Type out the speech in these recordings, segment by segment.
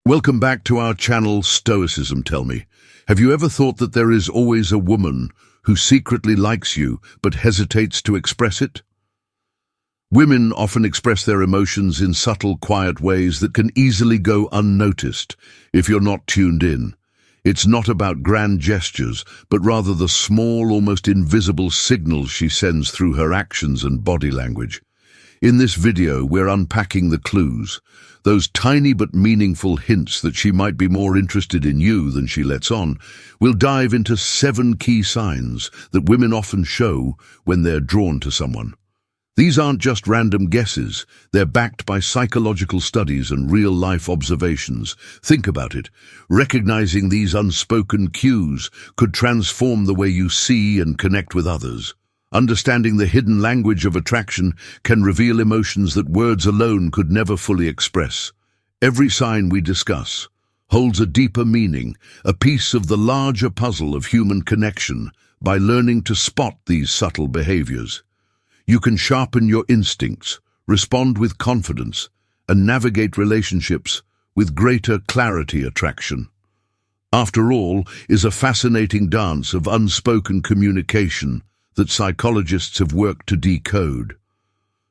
Welcome back to our channel, Stoicism. Tell me, have you ever thought that there is always a woman who secretly likes you but hesitates to express it? Women often express their emotions in subtle, quiet ways that can easily go unnoticed if you're not tuned in. It's not about grand gestures, but rather the small, almost invisible signals she sends through her actions and body language. In this video, we're unpacking the clues, those tiny but meaningful hints that she might be more interested in you than she lets on. We'll dive into 7 key signs that women often show when they're drawn to someone. These aren't just random guesses, they're backed by psychological studies and real-life observations. Think about it. Recognizing these unspoken cues could transform the way you see and connect with others. Understanding the hidden language of attraction can reveal emotions that words alone could never fully express. Every sign we discuss holds a deeper meaning, a piece of the larger puzzle of human connection. By learning to spot these subtle behaviors, you can sharpen your instincts, respond with confidence, and navigate relationships with greater clarity. Attraction, after all, is a fascinating dance of unspoken communication that psychologists have worked to decode.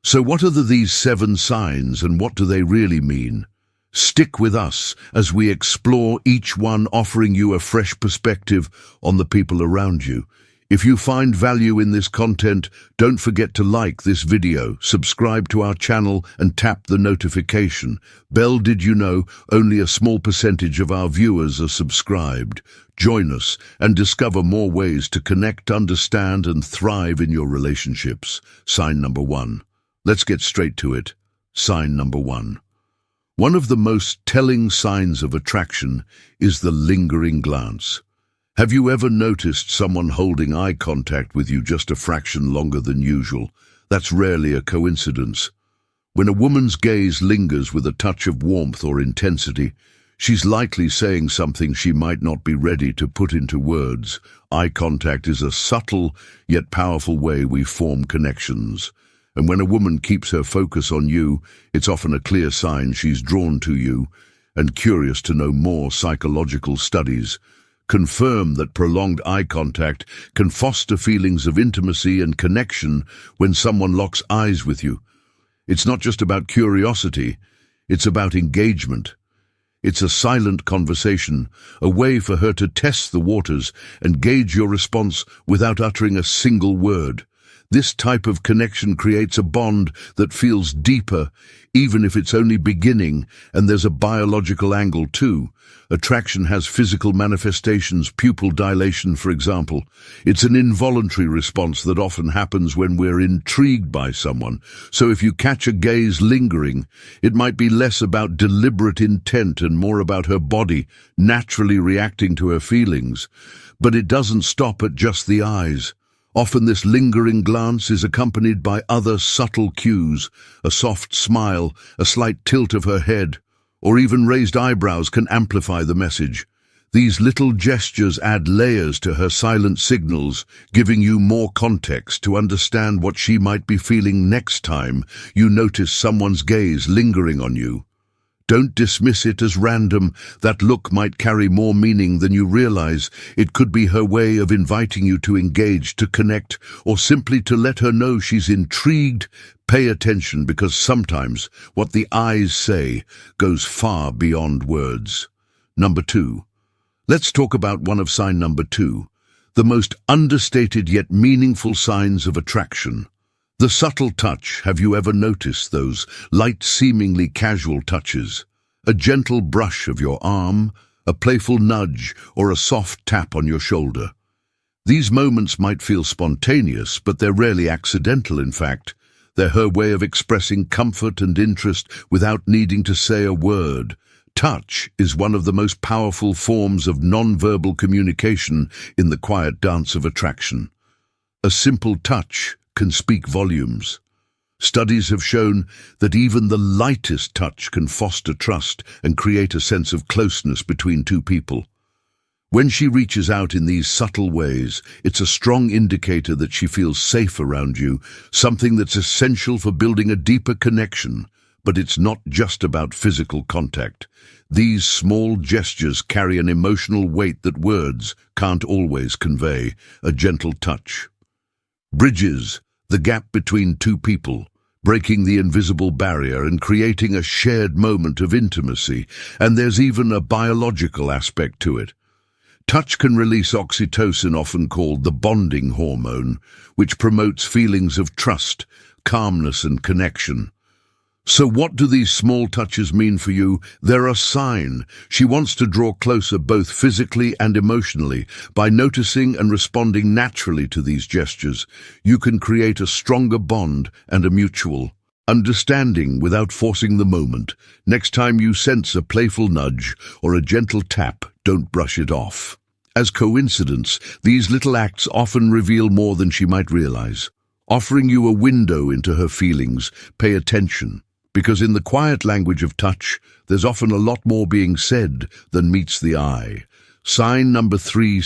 So what are these 7 signs, and what do they really mean? Stick with us as we explore each one, offering you a fresh perspective on the people around you. If you find value in this content, don't forget to like this video, subscribe to our channel, and tap the notification bell. Did you know only a small percentage of our viewers are subscribed? Join us and discover more ways to connect, understand, and thrive in your relationships. Sign number 1. Let's get straight to it. Sign number 1. One of the most telling signs of attraction is the lingering glance. Have you ever noticed someone holding eye contact with you just a fraction longer than usual? That's rarely a coincidence. When a woman's gaze lingers with a touch of warmth or intensity, she's likely saying something she might not be ready to put into words. Eye contact is a subtle yet powerful way we form connections. And when a woman keeps her focus on you, it's often a clear sign she's drawn to you and curious to know more. Psychological studies confirm that prolonged eye contact can foster feelings of intimacy and connection. When someone locks eyes with you, it's not just about curiosity, it's about engagement. It's a silent conversation, a way for her to test the waters and gauge your response without uttering a single word. This type of connection creates a bond that feels deeper, even if it's only beginning. And there's a biological angle too. Attraction has physical manifestations, pupil dilation, for example. It's an involuntary response that often happens when we're intrigued by someone. So if you catch a gaze lingering, it might be less about deliberate intent and more about her body naturally reacting to her feelings. But it doesn't stop at just the eyes. Often this lingering glance is accompanied by other subtle cues. A soft smile, a slight tilt of her head, or even raised eyebrows can amplify the message. These little gestures add layers to her silent signals, giving you more context to understand what she might be feeling next time you notice someone's gaze lingering on you. Don't dismiss it as random. That look might carry more meaning than you realize. It could be her way of inviting you to engage, to connect, or simply to let her know she's intrigued. Pay attention, because sometimes what the eyes say goes far beyond words. Number 2. Let's talk about one of sign number 2, the most understated yet meaningful signs of attraction. The subtle touch. Have you ever noticed those light, seemingly casual touches? A gentle brush of your arm, a playful nudge, or a soft tap on your shoulder. These moments might feel spontaneous, but they're rarely accidental. In fact, they're her way of expressing comfort and interest without needing to say a word. Touch is one of the most powerful forms of non-verbal communication in the quiet dance of attraction. A simple touch can speak volumes. Studies have shown that even the lightest touch can foster trust and create a sense of closeness between two people. When she reaches out in these subtle ways, it's a strong indicator that she feels safe around you, something that's essential for building a deeper connection. But it's not just about physical contact. These small gestures carry an emotional weight that words can't always convey. A gentle touch bridges the gap between two people, breaking the invisible barrier and creating a shared moment of intimacy. And there's even a biological aspect to it. Touch can release oxytocin, often called the bonding hormone, which promotes feelings of trust, calmness, and connection. So what do these small touches mean for you? They're a sign. She wants to draw closer both physically and emotionally. By noticing and responding naturally to these gestures, you can create a stronger bond and a mutual understanding without forcing the moment. Next time you sense a playful nudge or a gentle tap, don't brush it off as coincidence. These little acts often reveal more than she might realize, offering you a window into her feelings. Pay attention, because in the quiet language of touch, there's often a lot more being said than meets the eye. Sign number three.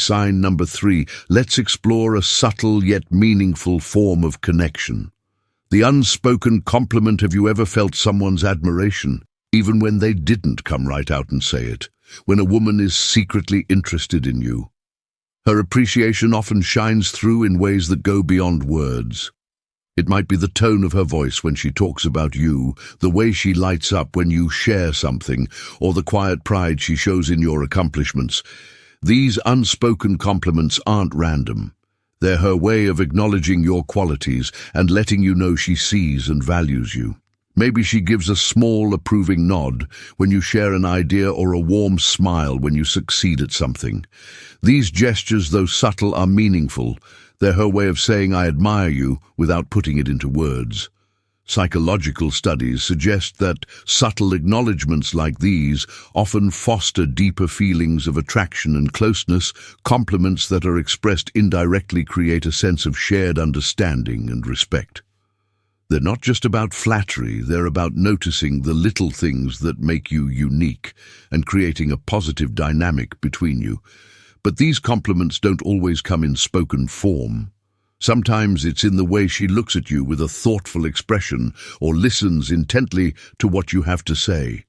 Let's explore a subtle yet meaningful form of connection. The unspoken compliment. Have you ever felt someone's admiration, even when they didn't come right out and say it? When a woman is secretly interested in you, her appreciation often shines through in ways that go beyond words. It might be the tone of her voice when she talks about you, the way she lights up when you share something, or the quiet pride she shows in your accomplishments. These unspoken compliments aren't random. They're her way of acknowledging your qualities and letting you know she sees and values you. Maybe she gives a small, approving nod when you share an idea, or a warm smile when you succeed at something. These gestures, though subtle, are meaningful. They're her way of saying, "I admire you," without putting it into words. Psychological studies suggest that subtle acknowledgements like these often foster deeper feelings of attraction and closeness. Compliments that are expressed indirectly create a sense of shared understanding and respect. They're not just about flattery, they're about noticing the little things that make you unique and creating a positive dynamic between you. But these compliments don't always come in spoken form. Sometimes it's in the way she looks at you with a thoughtful expression or listens intently to what you have to say.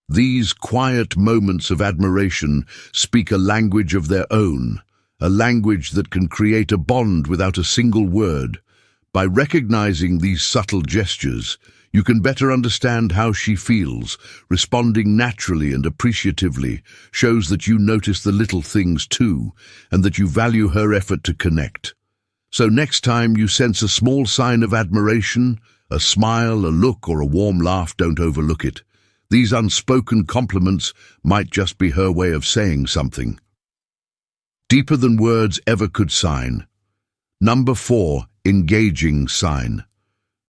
These quiet moments of admiration speak a language of their own, a language that can create a bond without a single word. By recognizing these subtle gestures, you can better understand how she feels. Responding naturally and appreciatively shows that you notice the little things too, and that you value her effort to connect. So next time you sense a small sign of admiration, a smile, a look, or a warm laugh, don't overlook it. These unspoken compliments might just be her way of saying something deeper than words ever could. Sign number 4, engaging sign.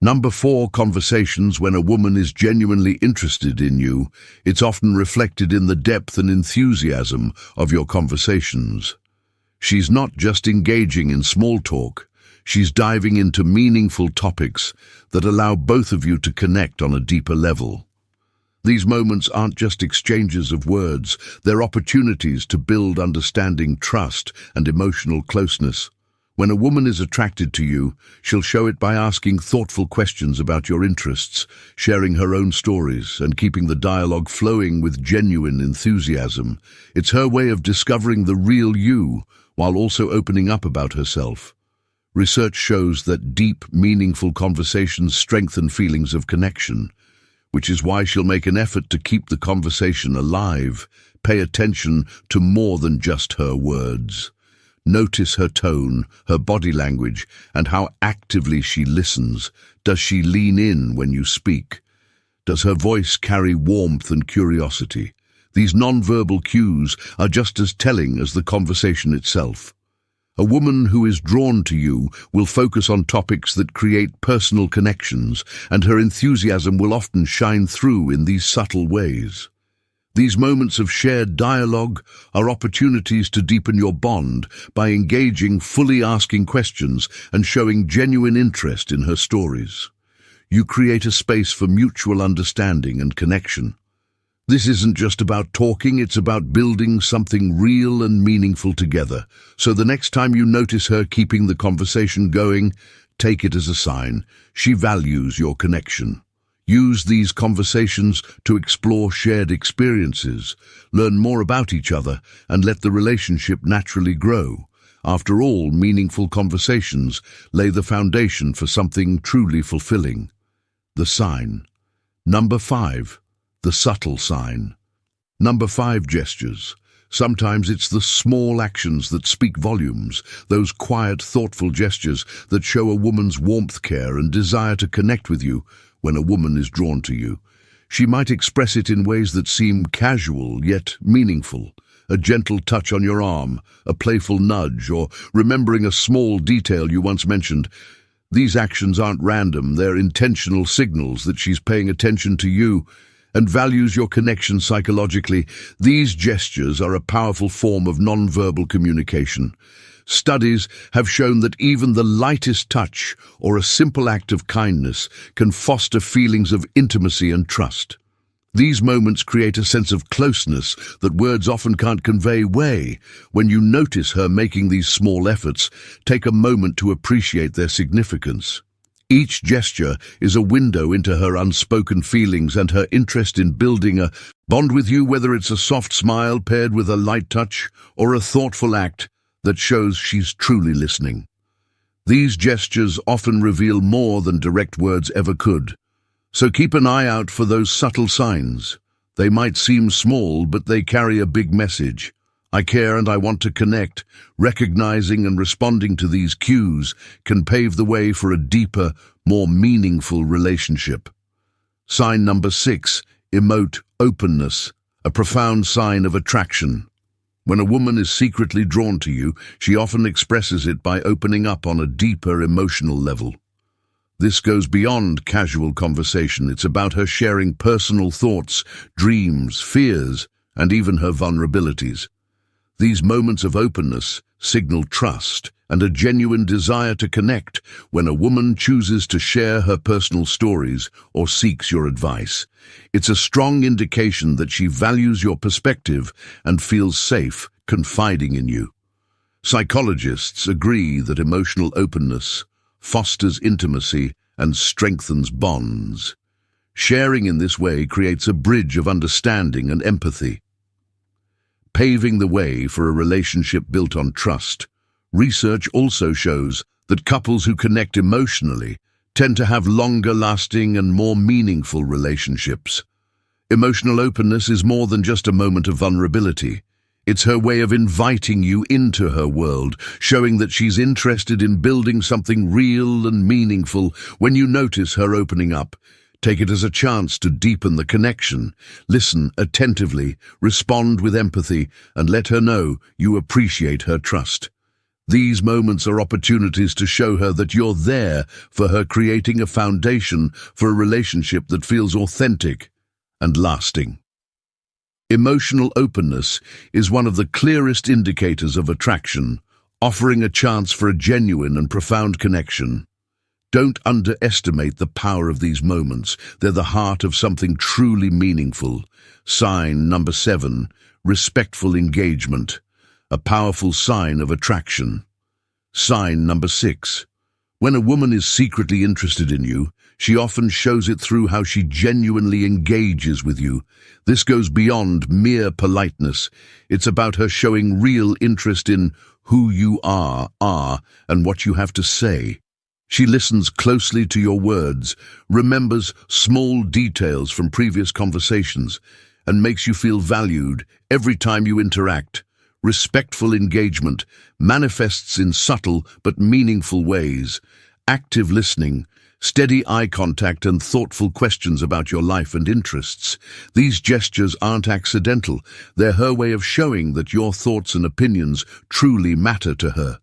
Number 4, conversations. When a woman is genuinely interested in you, it's often reflected in the depth and enthusiasm of your conversations. She's not just engaging in small talk, she's diving into meaningful topics that allow both of you to connect on a deeper level. These moments aren't just exchanges of words, they're opportunities to build understanding, trust, and emotional closeness. When a woman is attracted to you, she'll show it by asking thoughtful questions about your interests, sharing her own stories, and keeping the dialogue flowing with genuine enthusiasm. It's her way of discovering the real you, while also opening up about herself. Research shows that deep, meaningful conversations strengthen feelings of connection, which is why she'll make an effort to keep the conversation alive. Pay attention to more than just her words. Notice her tone, her body language, and how actively she listens. Does she lean in when you speak? Does her voice carry warmth and curiosity? These nonverbal cues are just as telling as the conversation itself. A woman who is drawn to you will focus on topics that create personal connections, and her enthusiasm will often shine through in these subtle ways. These moments of shared dialogue are opportunities to deepen your bond by engaging, fully asking questions, and showing genuine interest in her stories. You create a space for mutual understanding and connection. This isn't just about talking, it's about building something real and meaningful together. So the next time you notice her keeping the conversation going, take it as a sign. She values your connection. Use these conversations to explore shared experiences, learn more about each other, and let the relationship naturally grow. After all, meaningful conversations lay the foundation for something truly fulfilling. The sign. Number 5. The subtle sign. Number 5, gestures. Sometimes it's the small actions that speak volumes, those quiet, thoughtful gestures that show a woman's warmth, care, and desire to connect with you. When a woman is drawn to you, she might express it in ways that seem casual yet meaningful. A gentle touch on your arm, a playful nudge, or remembering a small detail you once mentioned. These actions aren't random, they're intentional signals that she's paying attention to you and values your connection psychologically. These gestures are a powerful form of nonverbal communication. Studies have shown that even the lightest touch or a simple act of kindness can foster feelings of intimacy and trust. These moments create a sense of closeness that words often can't convey. When you notice her making these small efforts, take a moment to appreciate their significance. Each gesture is a window into her unspoken feelings and her interest in building a bond with you, whether it's a soft smile paired with a light touch or a thoughtful act that shows she's truly listening. These gestures often reveal more than direct words ever could. So keep an eye out for those subtle signs. They might seem small, but they carry a big message. I care and I want to connect. Recognizing and responding to these cues can pave the way for a deeper, more meaningful relationship. Sign number 6, emote openness, a profound sign of attraction. When a woman is secretly drawn to you, she often expresses it by opening up on a deeper emotional level. This goes beyond casual conversation. It's about her sharing personal thoughts, dreams, fears, and even her vulnerabilities. These moments of openness signal trust and a genuine desire to connect. When a woman chooses to share her personal stories or seeks your advice, it's a strong indication that she values your perspective and feels safe confiding in you. Psychologists agree that emotional openness fosters intimacy and strengthens bonds. Sharing in this way creates a bridge of understanding and empathy, paving the way for a relationship built on trust. Research also shows that couples who connect emotionally tend to have longer-lasting and more meaningful relationships. Emotional openness is more than just a moment of vulnerability. It's her way of inviting you into her world, showing that she's interested in building something real and meaningful. When you notice her opening up, take it as a chance to deepen the connection. Listen attentively, respond with empathy, and let her know you appreciate her trust. These moments are opportunities to show her that you're there for her, creating a foundation for a relationship that feels authentic and lasting. Emotional openness is one of the clearest indicators of attraction, offering a chance for a genuine and profound connection. Don't underestimate the power of these moments. They're the heart of something truly meaningful. Sign number 7, respectful engagement, a powerful sign of attraction. Sign number 6, when a woman is secretly interested in you, she often shows it through how she genuinely engages with you. This goes beyond mere politeness. It's about her showing real interest in who you are and what you have to say. She listens closely to your words, remembers small details from previous conversations, and makes you feel valued every time you interact. Respectful engagement manifests in subtle but meaningful ways. Active listening, steady eye contact, and thoughtful questions about your life and interests. These gestures aren't accidental. They're her way of showing that your thoughts and opinions truly matter to her.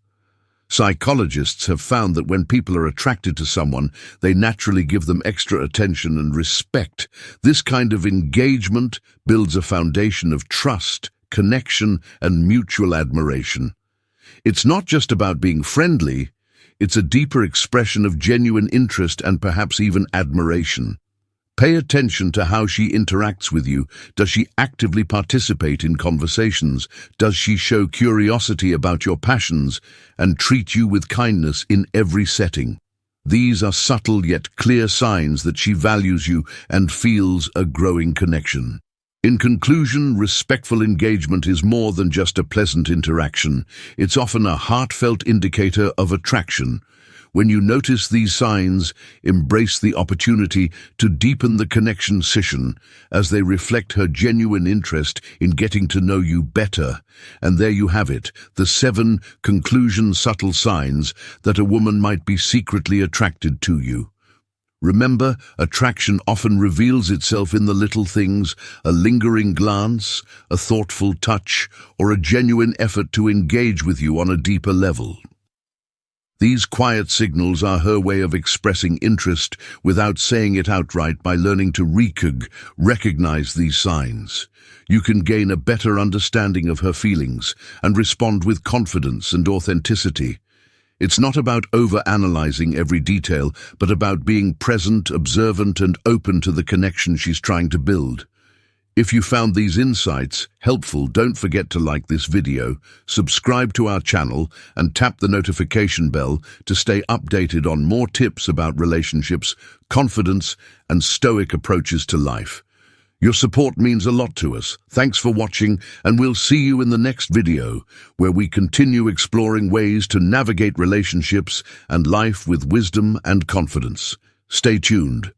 Psychologists have found that when people are attracted to someone, they naturally give them extra attention and respect. This kind of engagement builds a foundation of trust, connection, and mutual admiration. It's not just about being friendly, it's a deeper expression of genuine interest and perhaps even admiration. Pay attention to how she interacts with you. Does she actively participate in conversations? Does she show curiosity about your passions and treat you with kindness in every setting? These are subtle yet clear signs that she values you and feels a growing connection. In conclusion, respectful engagement is more than just a pleasant interaction. It's often a heartfelt indicator of attraction. When you notice these signs, embrace the opportunity to deepen the connection session as they reflect her genuine interest in getting to know you better. And there you have it, the 7 subtle signs that a woman might be secretly attracted to you. Remember, attraction often reveals itself in the little things, a lingering glance, a thoughtful touch, or a genuine effort to engage with you on a deeper level. These quiet signals are her way of expressing interest without saying it outright. By learning to recognize these signs, you can gain a better understanding of her feelings and respond with confidence and authenticity. It's not about over-analyzing every detail, but about being present, observant, and open to the connection she's trying to build. If you found these insights helpful, don't forget to like this video, subscribe to our channel, and tap the notification bell to stay updated on more tips about relationships, confidence, and stoic approaches to life. Your support means a lot to us. Thanks for watching, and we'll see you in the next video, where we continue exploring ways to navigate relationships and life with wisdom and confidence. Stay tuned.